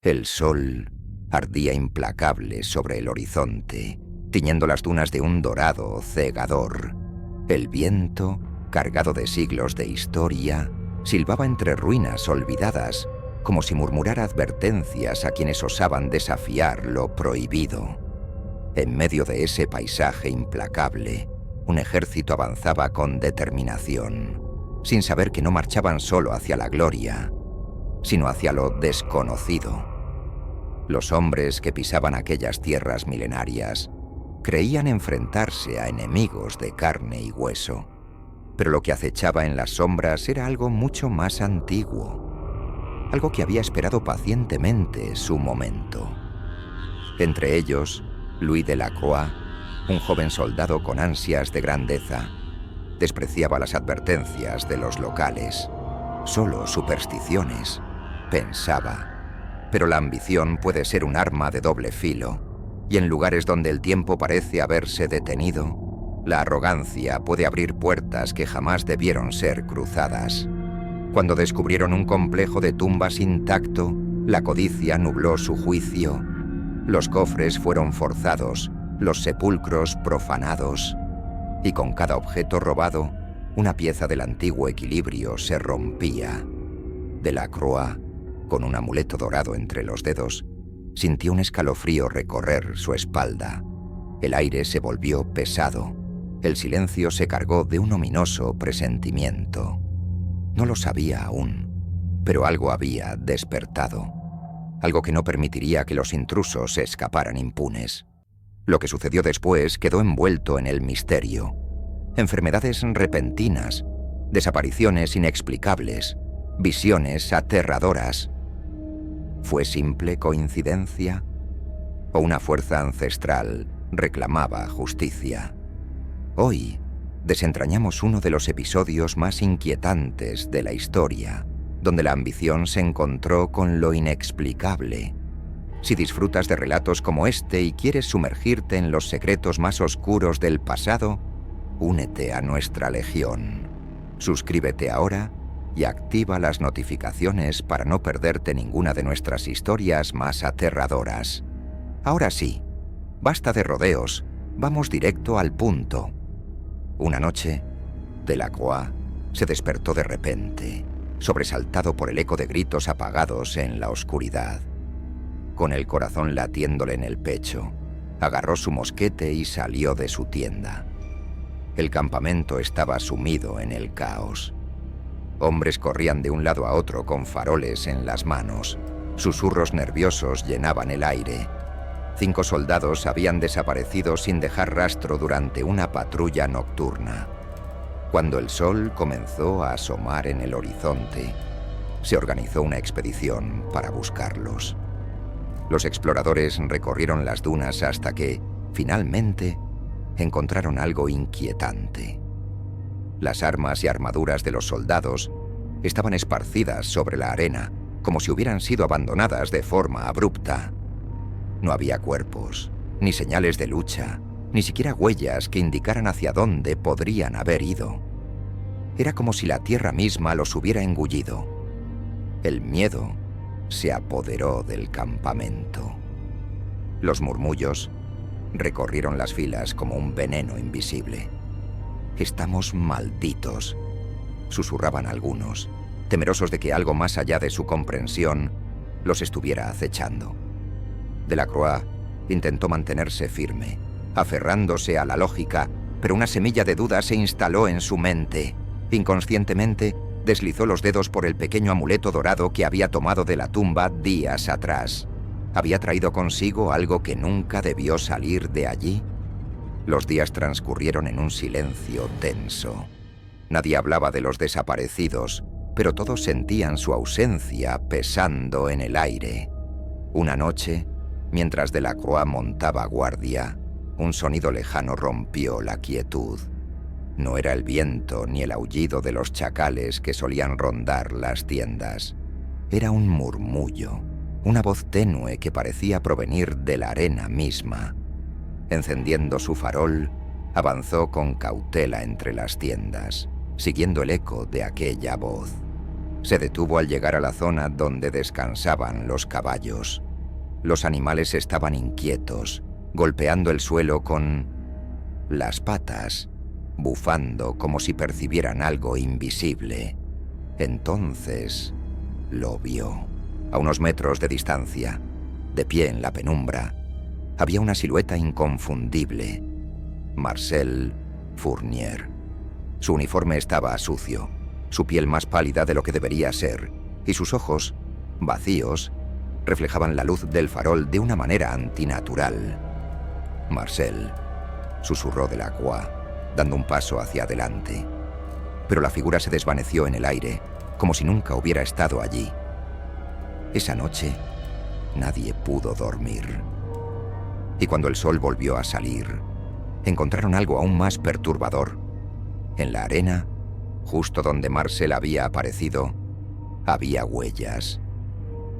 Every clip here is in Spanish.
El sol ardía implacable sobre el horizonte, tiñendo las dunas de un dorado cegador. El viento, cargado de siglos de historia, silbaba entre ruinas olvidadas, como si murmurara advertencias a quienes osaban desafiar lo prohibido. En medio de ese paisaje implacable, un ejército avanzaba con determinación, sin saber que no marchaban solo hacia la gloria, sino hacia lo desconocido. Los hombres que pisaban aquellas tierras milenarias creían enfrentarse a enemigos de carne y hueso, pero lo que acechaba en las sombras era algo mucho más antiguo, algo que había esperado pacientemente su momento. Entre ellos, Louis Delacroix, un joven soldado con ansias de grandeza, despreciaba las advertencias de los locales. Solo supersticiones, pensaba. Pero la ambición puede ser un arma de doble filo, y en lugares donde el tiempo parece haberse detenido, la arrogancia puede abrir puertas que jamás debieron ser cruzadas. Cuando descubrieron un complejo de tumbas intacto, la codicia nubló su juicio. Los cofres fueron forzados, los sepulcros profanados, y con cada objeto robado, una pieza del antiguo equilibrio se rompía. Delacroix, con un amuleto dorado entre los dedos, sintió un escalofrío recorrer su espalda. El aire se volvió pesado. El silencio se cargó de un ominoso presentimiento. No lo sabía aún, pero algo había despertado. Algo que no permitiría que los intrusos se escaparan impunes. Lo que sucedió después quedó envuelto en el misterio. Enfermedades repentinas, desapariciones inexplicables, visiones aterradoras. ¿Fue simple coincidencia? ¿O una fuerza ancestral reclamaba justicia? Hoy desentrañamos uno de los episodios más inquietantes de la historia, donde la ambición se encontró con lo inexplicable. Si disfrutas de relatos como este y quieres sumergirte en los secretos más oscuros del pasado, únete a nuestra legión. Suscríbete ahora y activa las notificaciones para no perderte ninguna de nuestras historias más aterradoras. Ahora sí, basta de rodeos, vamos directo al punto. Una noche, Delacroix se despertó de repente, sobresaltado por el eco de gritos apagados en la oscuridad. Con el corazón latiéndole en el pecho, agarró su mosquete y salió de su tienda. El campamento estaba sumido en el caos. Hombres corrían de un lado a otro con faroles en las manos. Susurros nerviosos llenaban el aire. 5 soldados habían desaparecido sin dejar rastro durante una patrulla nocturna. Cuando el sol comenzó a asomar en el horizonte, se organizó una expedición para buscarlos. Los exploradores recorrieron las dunas hasta que, finalmente, encontraron algo inquietante. Las armas y armaduras de los soldados estaban esparcidas sobre la arena, como si hubieran sido abandonadas de forma abrupta. No había cuerpos, ni señales de lucha, ni siquiera huellas que indicaran hacia dónde podrían haber ido. Era como si la tierra misma los hubiera engullido. El miedo se apoderó del campamento. Los murmullos recorrieron las filas como un veneno invisible. «Estamos malditos», susurraban algunos, temerosos de que algo más allá de su comprensión los estuviera acechando. Delacroix intentó mantenerse firme, aferrándose a la lógica, pero una semilla de duda se instaló en su mente. Inconscientemente, deslizó los dedos por el pequeño amuleto dorado que había tomado de la tumba días atrás. ¿Había traído consigo algo que nunca debió salir de allí? Los días transcurrieron en un silencio tenso. Nadie hablaba de los desaparecidos, pero todos sentían su ausencia pesando en el aire. Una noche, mientras Delacroix montaba guardia, un sonido lejano rompió la quietud. No era el viento ni el aullido de los chacales que solían rondar las tiendas. Era un murmullo, una voz tenue que parecía provenir de la arena misma. Encendiendo su farol, avanzó con cautela entre las tiendas, siguiendo el eco de aquella voz. Se detuvo al llegar a la zona donde descansaban los caballos. Los animales estaban inquietos, golpeando el suelo con las patas, bufando como si percibieran algo invisible. Entonces lo vio. A unos metros de distancia, de pie en la penumbra, había una silueta inconfundible. Marcel Fournier. Su uniforme estaba sucio, su piel más pálida de lo que debería ser, y sus ojos, vacíos, reflejaban la luz del farol de una manera antinatural. Marcel, susurró Delacroix, dando un paso hacia adelante. Pero la figura se desvaneció en el aire, como si nunca hubiera estado allí. Esa noche, nadie pudo dormir. Y cuando el sol volvió a salir, encontraron algo aún más perturbador. En la arena, justo donde Marcel había aparecido, había huellas.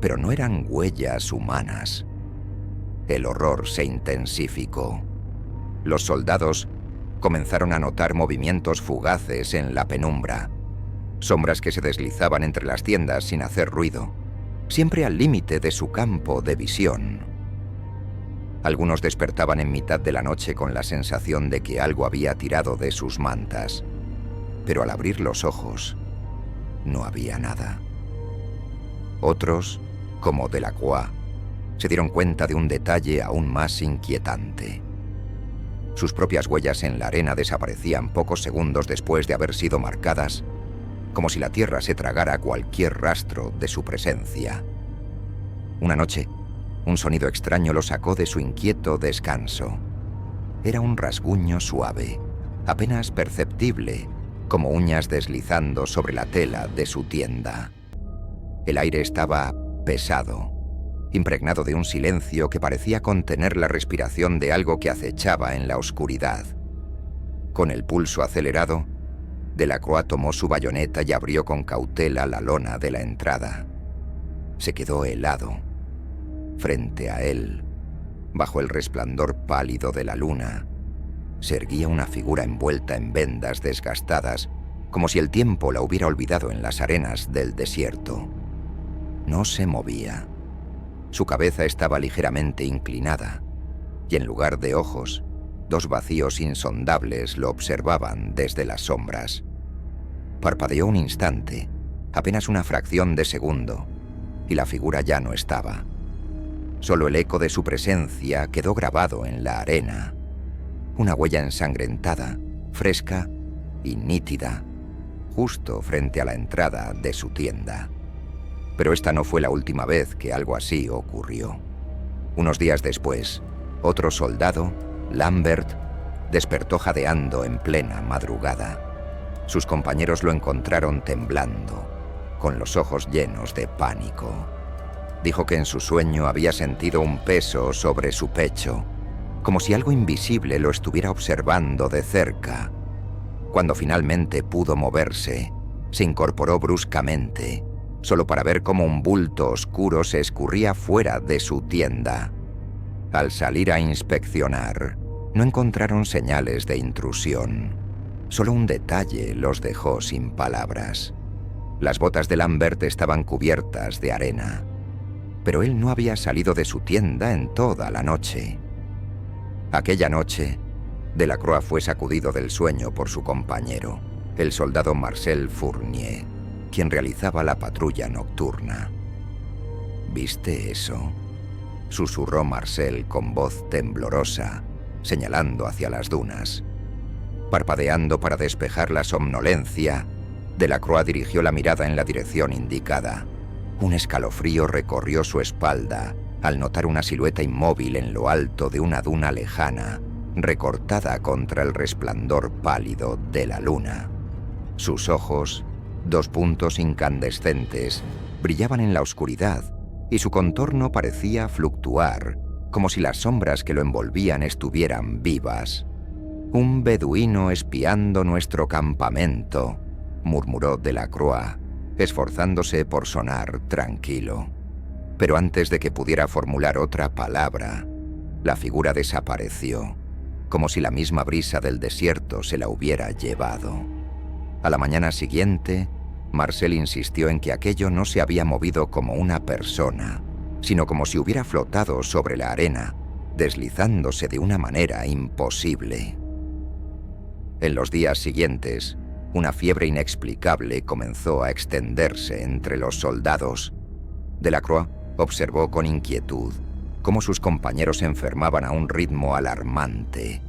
Pero no eran huellas humanas. El horror se intensificó. Los soldados comenzaron a notar movimientos fugaces en la penumbra. Sombras que se deslizaban entre las tiendas sin hacer ruido, siempre al límite de su campo de visión. Algunos despertaban en mitad de la noche con la sensación de que algo había tirado de sus mantas. Pero al abrir los ojos, no había nada. Otros, como Delacroix, se dieron cuenta de un detalle aún más inquietante. Sus propias huellas en la arena desaparecían pocos segundos después de haber sido marcadas, como si la tierra se tragara cualquier rastro de su presencia. Una noche, un sonido extraño lo sacó de su inquieto descanso. Era un rasguño suave, apenas perceptible, como uñas deslizando sobre la tela de su tienda. El aire estaba pesado, impregnado de un silencio que parecía contener la respiración de algo que acechaba en la oscuridad. Con el pulso acelerado, Delacroix tomó su bayoneta y abrió con cautela la lona de la entrada. Se quedó helado. Frente a él, bajo el resplandor pálido de la luna, se erguía una figura envuelta en vendas desgastadas, como si el tiempo la hubiera olvidado en las arenas del desierto. No se movía. Su cabeza estaba ligeramente inclinada, y en lugar de ojos, dos vacíos insondables lo observaban desde las sombras. Parpadeó un instante, apenas una fracción de segundo, y la figura ya no estaba. Solo el eco de su presencia quedó grabado en la arena. Una huella ensangrentada, fresca y nítida, justo frente a la entrada de su tienda. Pero esta no fue la última vez que algo así ocurrió. Unos días después, otro soldado, Lambert, despertó jadeando en plena madrugada. Sus compañeros lo encontraron temblando, con los ojos llenos de pánico. Dijo que en su sueño había sentido un peso sobre su pecho, como si algo invisible lo estuviera observando de cerca. Cuando finalmente pudo moverse, se incorporó bruscamente, solo para ver cómo un bulto oscuro se escurría fuera de su tienda. Al salir a inspeccionar, no encontraron señales de intrusión. Solo un detalle los dejó sin palabras. Las botas de Lambert estaban cubiertas de arena, pero él no había salido de su tienda en toda la noche. Aquella noche, Delacroix fue sacudido del sueño por su compañero, el soldado Marcel Fournier, quien realizaba la patrulla nocturna. ¿Viste eso?, susurró Marcel con voz temblorosa, señalando hacia las dunas. Parpadeando para despejar la somnolencia, Delacroix dirigió la mirada en la dirección indicada. Un escalofrío recorrió su espalda al notar una silueta inmóvil en lo alto de una duna lejana, recortada contra el resplandor pálido de la luna. Sus ojos, dos puntos incandescentes, brillaban en la oscuridad y su contorno parecía fluctuar, como si las sombras que lo envolvían estuvieran vivas. «Un beduino espiando nuestro campamento», murmuró Delacroix, esforzándose por sonar tranquilo. Pero antes de que pudiera formular otra palabra, la figura desapareció, como si la misma brisa del desierto se la hubiera llevado. A la mañana siguiente, Marcel insistió en que aquello no se había movido como una persona, sino como si hubiera flotado sobre la arena, deslizándose de una manera imposible. En los días siguientes, una fiebre inexplicable comenzó a extenderse entre los soldados. Delacroix observó con inquietud cómo sus compañeros se enfermaban a un ritmo alarmante.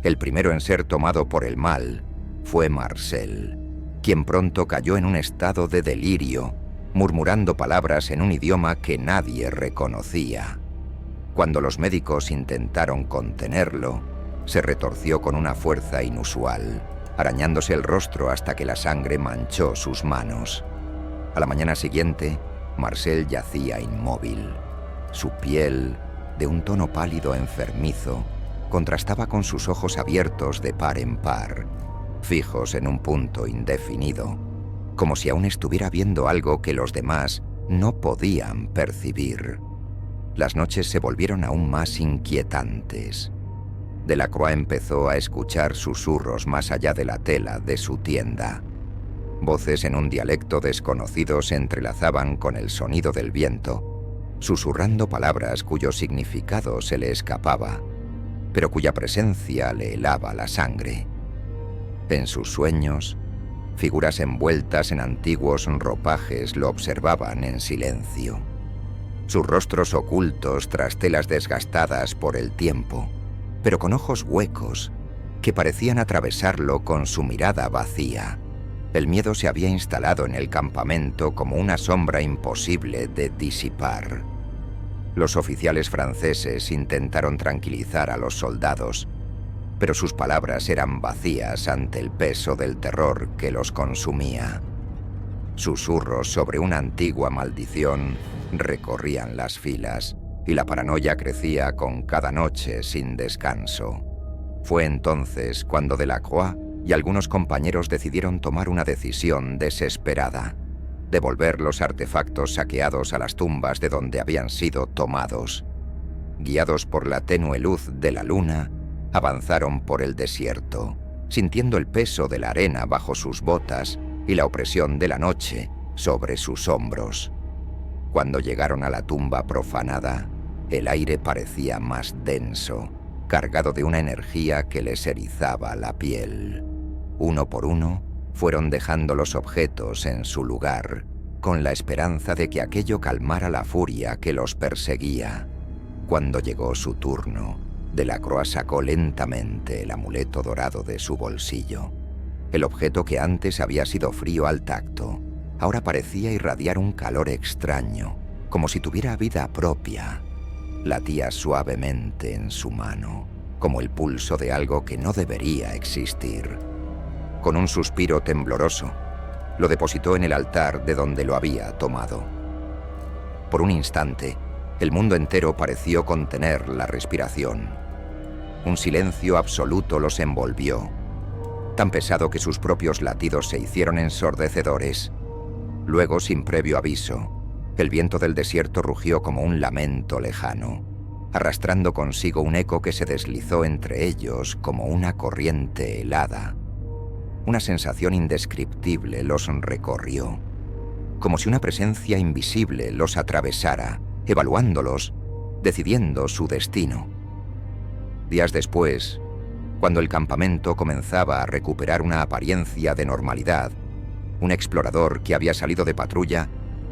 El primero en ser tomado por el mal fue Marcel, quien pronto cayó en un estado de delirio, murmurando palabras en un idioma que nadie reconocía. Cuando los médicos intentaron contenerlo, se retorció con una fuerza inusual, arañándose el rostro hasta que la sangre manchó sus manos. A la mañana siguiente, Marcel yacía inmóvil. Su piel, de un tono pálido enfermizo, contrastaba con sus ojos abiertos de par en par, fijos en un punto indefinido, como si aún estuviera viendo algo que los demás no podían percibir. Las noches se volvieron aún más inquietantes. Delacroix empezó a escuchar susurros más allá de la tela de su tienda. Voces en un dialecto desconocido se entrelazaban con el sonido del viento, susurrando palabras cuyo significado se le escapaba, pero cuya presencia le helaba la sangre. En sus sueños, figuras envueltas en antiguos ropajes lo observaban en silencio. Sus rostros ocultos tras telas desgastadas por el tiempo, pero con ojos huecos que parecían atravesarlo con su mirada vacía. El miedo se había instalado en el campamento como una sombra imposible de disipar. Los oficiales franceses intentaron tranquilizar a los soldados, pero sus palabras eran vacías ante el peso del terror que los consumía. Susurros sobre una antigua maldición recorrían las filas, y la paranoia crecía con cada noche sin descanso. Fue entonces cuando Delacroix y algunos compañeros decidieron tomar una decisión desesperada: devolver los artefactos saqueados a las tumbas de donde habían sido tomados. Guiados por la tenue luz de la luna, avanzaron por el desierto, sintiendo el peso de la arena bajo sus botas y la opresión de la noche sobre sus hombros. Cuando llegaron a la tumba profanada, el aire parecía más denso, cargado de una energía que les erizaba la piel. Uno por uno, fueron dejando los objetos en su lugar, con la esperanza de que aquello calmara la furia que los perseguía. Cuando llegó su turno, Delacroix sacó lentamente el amuleto dorado de su bolsillo. El objeto que antes había sido frío al tacto, ahora parecía irradiar un calor extraño, como si tuviera vida propia. Latía suavemente en su mano, como el pulso de algo que no debería existir. Con un suspiro tembloroso, lo depositó en el altar de donde lo había tomado. Por un instante, el mundo entero pareció contener la respiración. Un silencio absoluto los envolvió, tan pesado que sus propios latidos se hicieron ensordecedores. Luego, sin previo aviso, el viento del desierto rugió como un lamento lejano, arrastrando consigo un eco que se deslizó entre ellos como una corriente helada. Una sensación indescriptible los recorrió, como si una presencia invisible los atravesara, evaluándolos, decidiendo su destino. Días después, cuando el campamento comenzaba a recuperar una apariencia de normalidad, un explorador que había salido de patrulla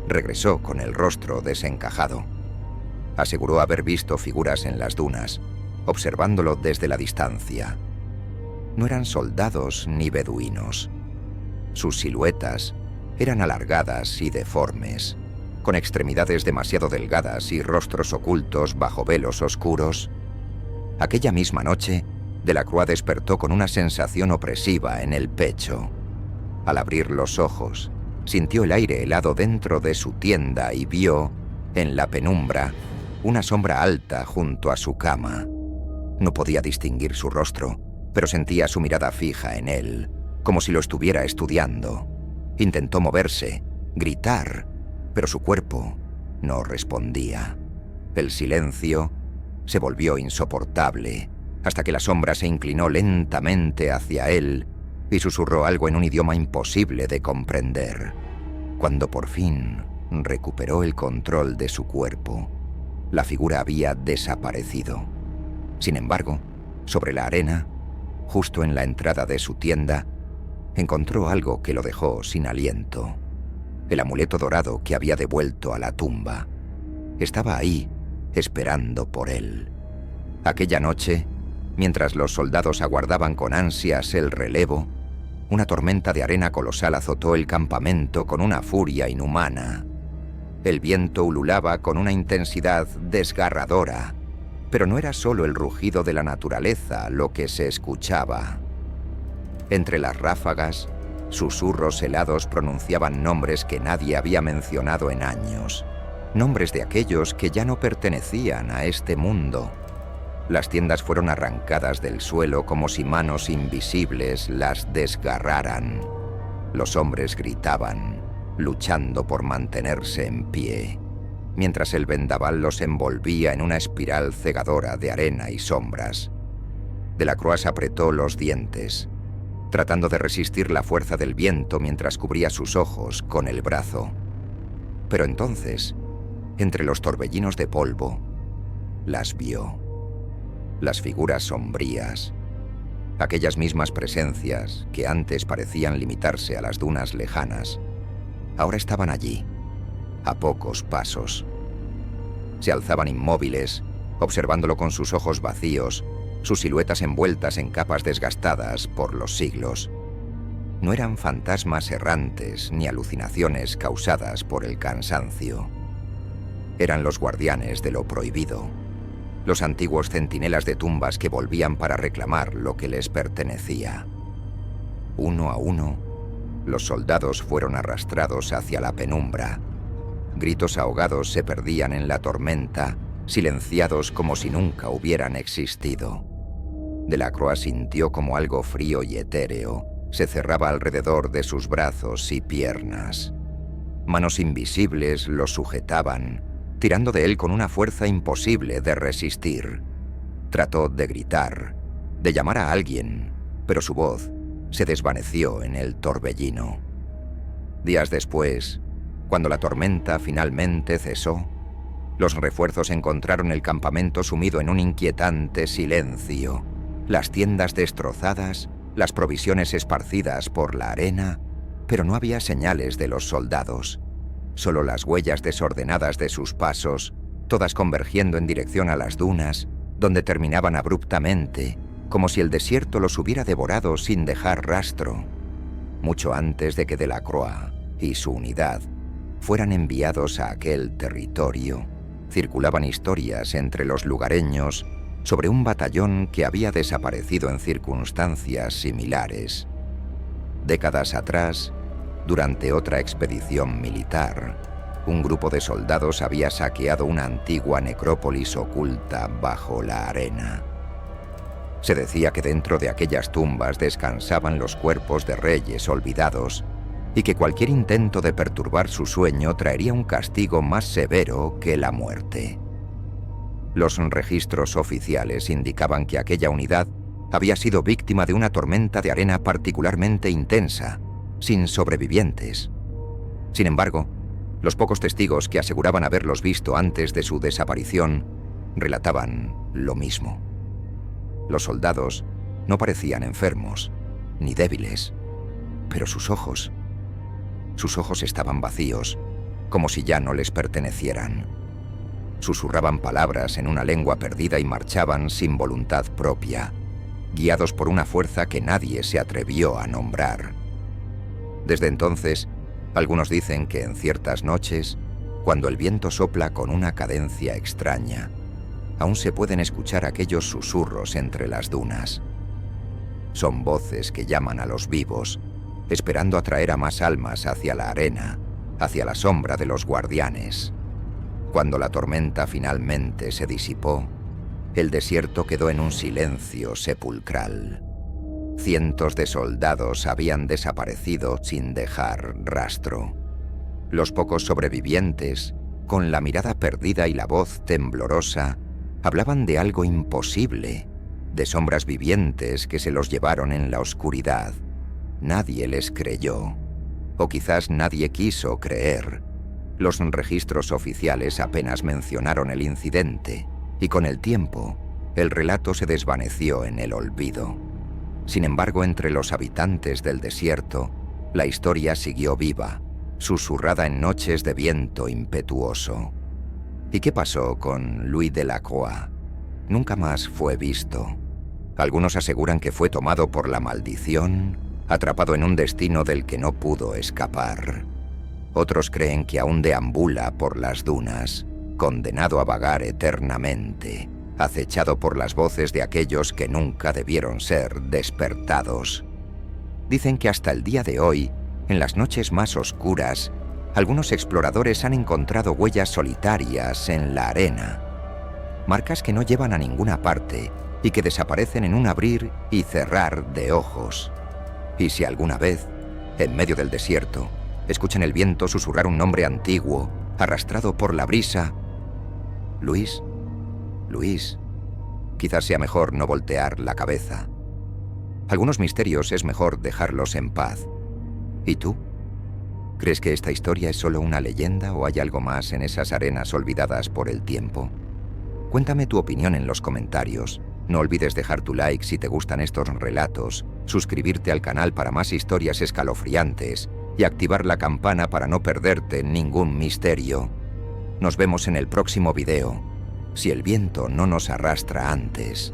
regresó con el rostro desencajado. Aseguró haber visto figuras en las dunas, observándolo desde la distancia. No eran soldados ni beduinos. Sus siluetas eran alargadas y deformes, con extremidades demasiado delgadas y rostros ocultos bajo velos oscuros. Aquella misma noche, Delacroix despertó con una sensación opresiva en el pecho. Al abrir los ojos, sintió el aire helado dentro de su tienda y vio, en la penumbra, una sombra alta junto a su cama. No podía distinguir su rostro, pero sentía su mirada fija en él, como si lo estuviera estudiando. Intentó moverse, gritar, pero su cuerpo no respondía. El silencio se volvió insoportable, hasta que la sombra se inclinó lentamente hacia él y susurró algo en un idioma imposible de comprender. Cuando por fin recuperó el control de su cuerpo, la figura había desaparecido. Sin embargo, sobre la arena, justo en la entrada de su tienda, encontró algo que lo dejó sin aliento. El amuleto dorado que había devuelto a la tumba estaba ahí, esperando por él. Aquella noche, mientras los soldados aguardaban con ansias el relevo, una tormenta de arena colosal azotó el campamento con una furia inhumana. El viento ululaba con una intensidad desgarradora, pero no era solo el rugido de la naturaleza lo que se escuchaba. Entre las ráfagas, susurros helados pronunciaban nombres que nadie había mencionado en años, nombres de aquellos que ya no pertenecían a este mundo. Las tiendas fueron arrancadas del suelo como si manos invisibles las desgarraran. Los hombres gritaban, luchando por mantenerse en pie, mientras el vendaval los envolvía en una espiral cegadora de arena y sombras. Delacroix apretó los dientes, tratando de resistir la fuerza del viento mientras cubría sus ojos con el brazo. Pero entonces, entre los torbellinos de polvo, las vio. Las figuras sombrías, aquellas mismas presencias que antes parecían limitarse a las dunas lejanas, ahora estaban allí, a pocos pasos. Se alzaban inmóviles, observándolo con sus ojos vacíos, sus siluetas envueltas en capas desgastadas por los siglos. No eran fantasmas errantes ni alucinaciones causadas por el cansancio. Eran los guardianes de lo prohibido, los antiguos centinelas de tumbas que volvían para reclamar lo que les pertenecía. Uno a uno, los soldados fueron arrastrados hacia la penumbra. Gritos ahogados se perdían en la tormenta, silenciados como si nunca hubieran existido. Delacroix sintió como algo frío y etéreo se cerraba alrededor de sus brazos y piernas. Manos invisibles lo sujetaban, tirando de él con una fuerza imposible de resistir. Trató de gritar, de llamar a alguien, pero su voz se desvaneció en el torbellino. Días después, cuando la tormenta finalmente cesó, los refuerzos encontraron el campamento sumido en un inquietante silencio, las tiendas destrozadas, las provisiones esparcidas por la arena, pero no había señales de los soldados. Solo las huellas desordenadas de sus pasos, todas convergiendo en dirección a las dunas, donde terminaban abruptamente, como si el desierto los hubiera devorado sin dejar rastro. Mucho antes de que Delacroix y su unidad fueran enviados a aquel territorio, circulaban historias entre los lugareños sobre un batallón que había desaparecido en circunstancias similares. Décadas atrás, durante otra expedición militar, un grupo de soldados había saqueado una antigua necrópolis oculta bajo la arena. Se decía que dentro de aquellas tumbas descansaban los cuerpos de reyes olvidados y que cualquier intento de perturbar su sueño traería un castigo más severo que la muerte. Los registros oficiales indicaban que aquella unidad había sido víctima de una tormenta de arena particularmente intensa, sin sobrevivientes. Sin embargo, los pocos testigos que aseguraban haberlos visto antes de su desaparición relataban lo mismo. Los soldados no parecían enfermos, ni débiles, pero sus ojos estaban vacíos, como si ya no les pertenecieran. Susurraban palabras en una lengua perdida y marchaban sin voluntad propia, guiados por una fuerza que nadie se atrevió a nombrar. Desde entonces, algunos dicen que en ciertas noches, cuando el viento sopla con una cadencia extraña, aún se pueden escuchar aquellos susurros entre las dunas. Son voces que llaman a los vivos, esperando atraer a más almas hacia la arena, hacia la sombra de los guardianes. Cuando la tormenta finalmente se disipó, el desierto quedó en un silencio sepulcral. Cientos de soldados habían desaparecido sin dejar rastro. Los pocos sobrevivientes, con la mirada perdida y la voz temblorosa, hablaban de algo imposible, de sombras vivientes que se los llevaron en la oscuridad, nadie les creyó. O quizás nadie quiso creer. Los registros oficiales apenas mencionaron el incidente, y con el tiempo, el relato se desvaneció en el olvido. Sin embargo, entre los habitantes del desierto, la historia siguió viva, susurrada en noches de viento impetuoso. ¿Y qué pasó con Louis Delacroix? Nunca más fue visto. Algunos aseguran que fue tomado por la maldición, atrapado en un destino del que no pudo escapar. Otros creen que aún deambula por las dunas, condenado a vagar eternamente, acechado por las voces de aquellos que nunca debieron ser despertados. Dicen que hasta el día de hoy, en las noches más oscuras, algunos exploradores han encontrado huellas solitarias en la arena, marcas que no llevan a ninguna parte y que desaparecen en un abrir y cerrar de ojos. Y si alguna vez, en medio del desierto, escuchan el viento susurrar un nombre antiguo, arrastrado por la brisa, Luis, quizás sea mejor no voltear la cabeza. Algunos misterios es mejor dejarlos en paz. ¿Y tú? ¿Crees que esta historia es solo una leyenda o hay algo más en esas arenas olvidadas por el tiempo? Cuéntame tu opinión en los comentarios. No olvides dejar tu like si te gustan estos relatos, suscribirte al canal para más historias escalofriantes y activar la campana para no perderte ningún misterio. Nos vemos en el próximo video, si el viento no nos arrastra antes.